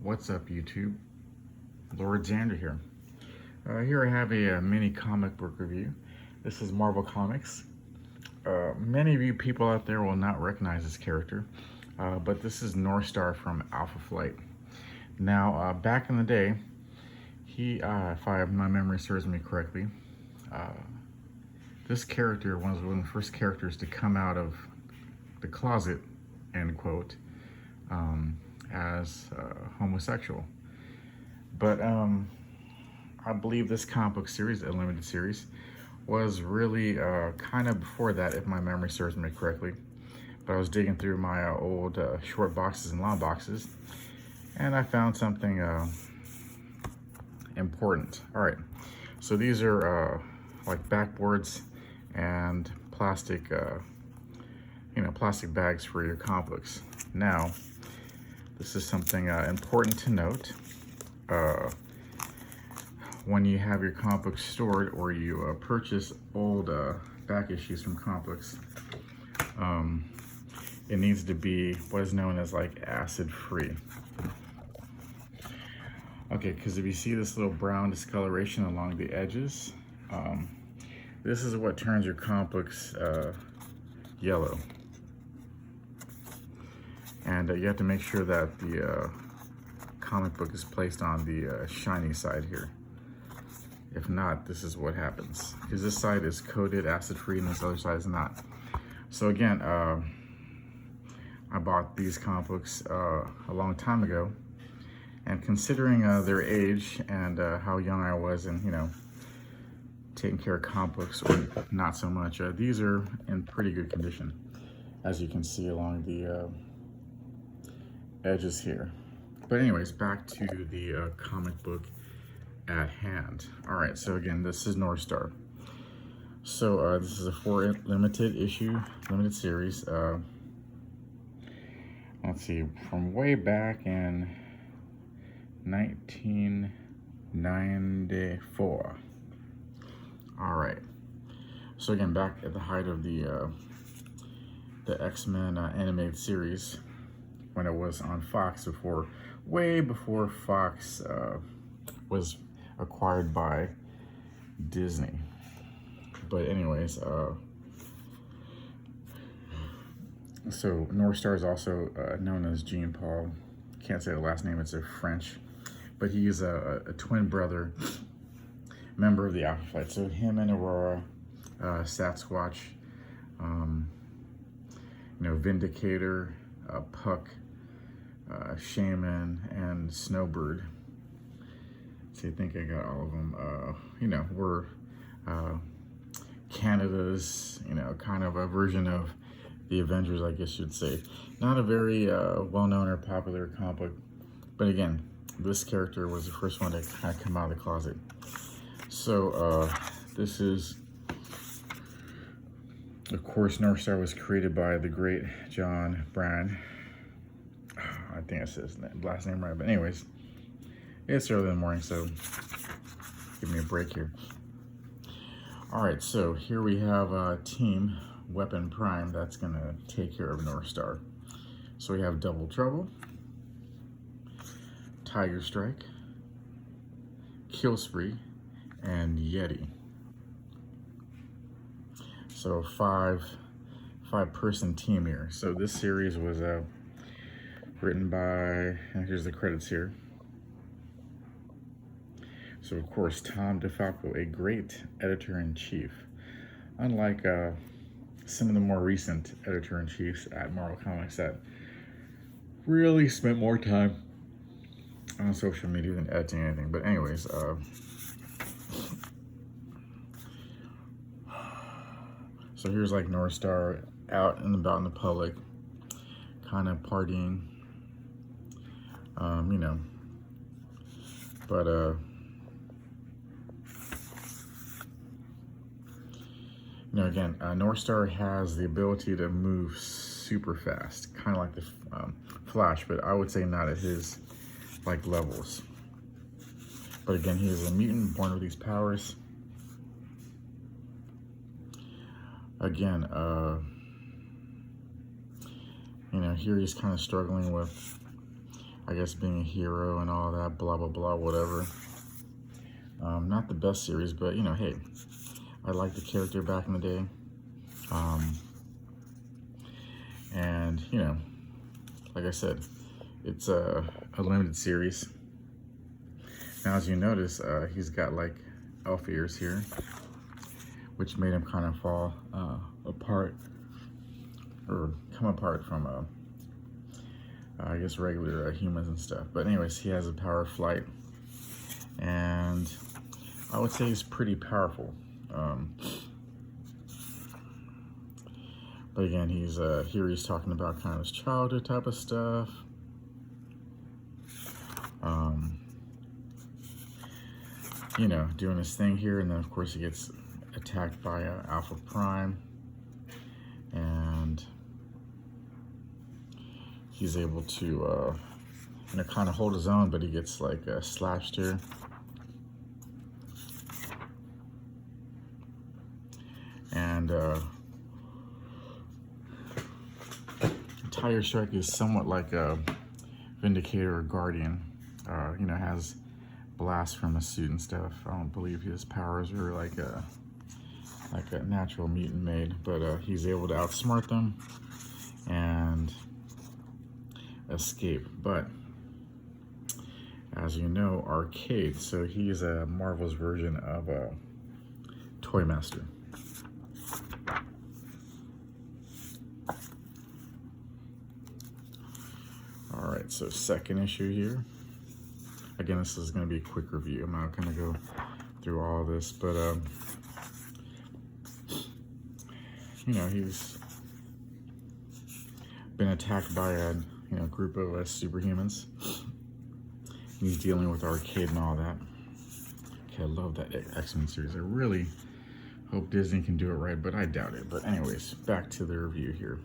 What's up, YouTube? Lord Xander here. Here I have a mini comic book review. This is Marvel Comics. Many of you people out there will not recognize this character, but this is North Star from Alpha Flight. Now, back in the day, if my memory serves me correctly, this character was one of the first characters to come out of the closet, end quote, as homosexual. But I believe this comic book series, a limited series, was really kind of before that, if my memory serves me correctly. But I was digging through my old short boxes and long boxes, and I found something important. All right, so these are like backboards and plastic, plastic bags for your comic books. Now, this is something important to note. When you have your comic books stored or you purchase old back issues from comic books, it needs to be what is known as like acid free. Okay, because if you see this little brown discoloration along the edges, this is what turns your comic books yellow. And you have to make sure that the comic book is placed on the shiny side here. If not, this is what happens. Because this side is coated acid-free and this other side is not. So again, I bought these comic books a long time ago. And considering their age and how young I was and, taking care of comic books, or not so much, these are in pretty good condition, as you can see along the edges here. But anyways, back to the comic book at hand. All right, so again, this is North Star. So this is a 4 limited series. Let's see, from way back in 1994. All right, so again, back at the height of the X-Men animated series, when it was on Fox, way before Fox was acquired by Disney. But anyways, so North Star is also known as Jean Paul. Can't say the last name, it's a French, but he is a twin brother member of the Alpha Flight. So him and Aurora, Sasquatch, Vindicator, Puck, Shaman, and Snowbird. So I think I got all of them. We're Canada's, kind of a version of the Avengers, I guess you'd say. Not a very well-known or popular comic book, but again, this character was the first one to kind of come out of the closet. So this is, of course, North Star was created by the great John Byrne. I think I said his last name right, but anyways, it's early in the morning, so give me a break here. All right, so here we have Team Weapon Prime that's gonna take care of North Star. So we have Double Trouble, Tiger Strike, Kill Spree, and Yeti. So five-person team here. So this series was written by, and here's the credits here. So of course, Tom DeFalco, a great editor-in-chief. Unlike some of the more recent editor-in-chiefs at Marvel Comics that really spent more time on social media than editing anything. But anyways, so here's like North Star out and about in the public, kind of partying, but again, North Star has the ability to move super fast, kind of like the Flash, but I would say not at his levels. But again, he is a mutant born with these powers. Again, here he's kind of struggling with I guess being a hero and all that, blah, blah, blah, whatever. Not the best series, but, you know, hey, I liked the character back in the day. And, you know, like I said, it's a limited series. Now, as you notice, he's got like elf ears here, which made him kind of fall apart, or come apart from, I guess, regular humans and stuff. But anyways, he has the power of flight, and I would say he's pretty powerful. But again, he's here he's talking about kind of his childhood type of stuff. You know, doing his thing here, and then of course he gets attacked by Alpha Prime, and he's able to, you know, kind of hold his own, but he gets like slashed here. And Tire Strike is somewhat like a Vindicator or Guardian. You know, has blast from a suit and stuff. I don't believe his powers are like a natural mutant made, but he's able to outsmart them and escape. But as you know, Arcade, so he's a Marvel's version of a Toy Master. All right, so second issue here. Again, this is going to be a quick review. I'm not going to go through all this, but you know, he's been attacked by a group of superhumans. He's dealing with Arcade and all that. Okay, I love that X-Men series. I really hope Disney can do it right, but I doubt it. But anyways, back to the review here.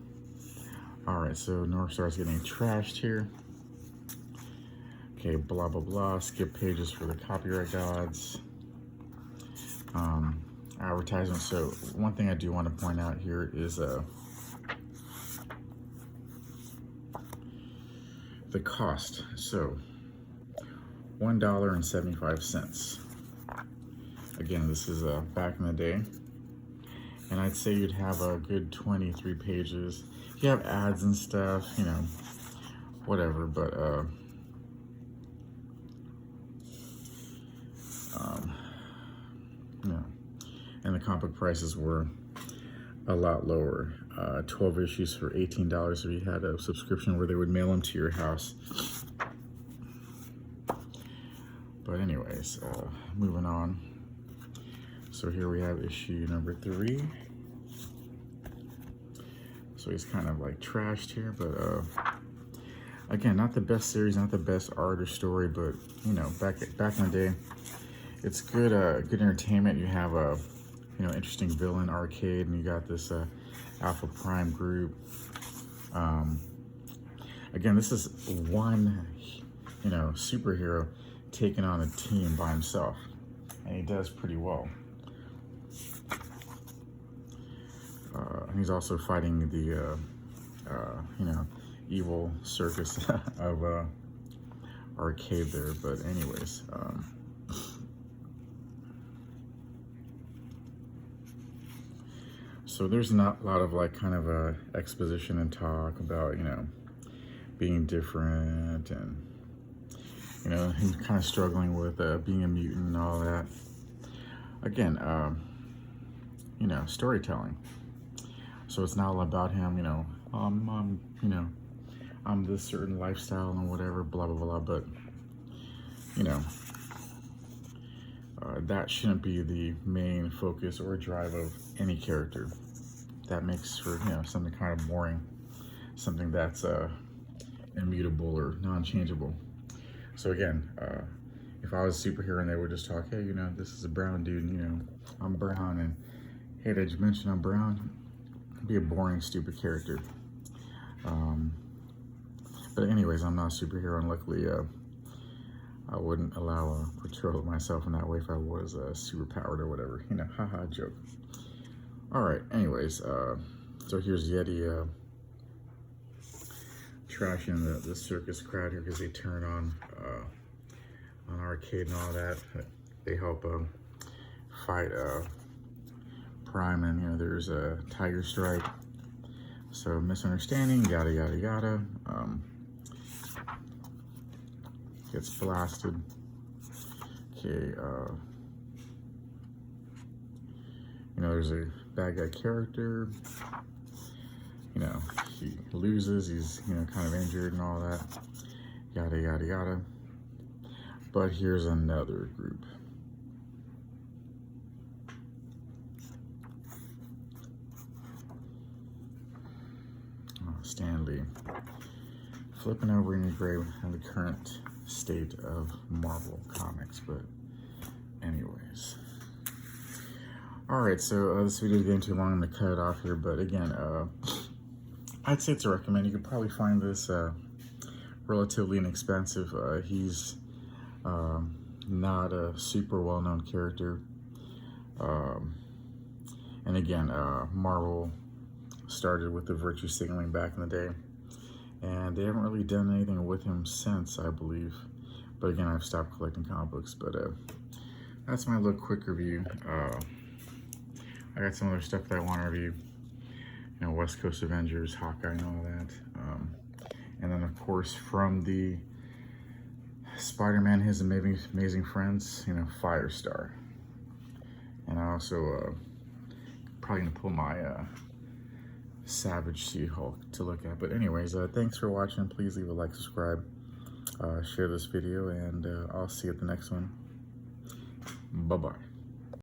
All right, so North Star's getting trashed here. Okay, blah, blah, blah. Skip pages for the copyright gods. Advertisement. So one thing I do want to point out here is the cost. So $1.75. Again, this is back in the day. And I'd say you'd have a good 23 pages. You have ads and stuff, you know, whatever, but you know, and the comic prices were a lot lower. 12 issues for $18 if you had a subscription where they would mail them to your house. But anyways, moving on. So here we have issue number 3. So he's kind of like trashed here, but again, not the best series, not the best art or story, but you know, back in the day, it's good good entertainment. You have a interesting villain, Arcade, and you got this Alpha Prime group. Again, this is one superhero taking on a team by himself, and he does pretty well. And he's also fighting the evil circus of Arcade there. But anyways, so there's not a lot of like kind of a exposition and talk about being different, and him kind of struggling with being a mutant and all that. Again, storytelling. So it's not all about him, I'm this certain lifestyle and whatever, blah, blah, blah, but, that shouldn't be the main focus or drive of any character. That makes for, something kind of boring, something that's immutable or non-changeable. So again, if I was a superhero and they would just talk, hey, this is a brown dude, I'm brown, and hey, did you mention I'm brown? Be a boring, stupid character. But anyways, I'm not a superhero, and luckily I wouldn't allow a portrayal of myself in that way if I was super powered or whatever. Haha, joke. All right, anyways, so here's Yeti trashing the circus crowd here because they turn on arcade and all that. They help fight Prime, and you know there's a Tiger Strike. So misunderstanding, yada yada yada. Gets blasted. Okay, you know, there's a bad guy character. You know, he loses, he's, you know, kind of injured and all that. Yada, yada, yada. But here's another group. Stan Lee. Flipping over in your grave in the current state of Marvel Comics, but anyways. Alright, so this video is getting too long, I'm going to cut it off here, but again, I'd say it's a recommend. You could probably find this relatively inexpensive. He's not a super well-known character. And again, Marvel started with the virtue signaling back in the day, and they haven't really done anything with him since, I believe. But again, I've stopped collecting comic books, but that's my little quick review. I got some other stuff that I want to review. You know, West Coast Avengers, Hawkeye, and all that. And then, of course, from the Spider-Man, His Amazing Friends, you know, Firestar. And I also probably gonna pull my Savage She-Hulk to look at. But anyways, thanks for watching. Please leave a like, subscribe, share this video, and I'll see you at the next one. Bye-bye.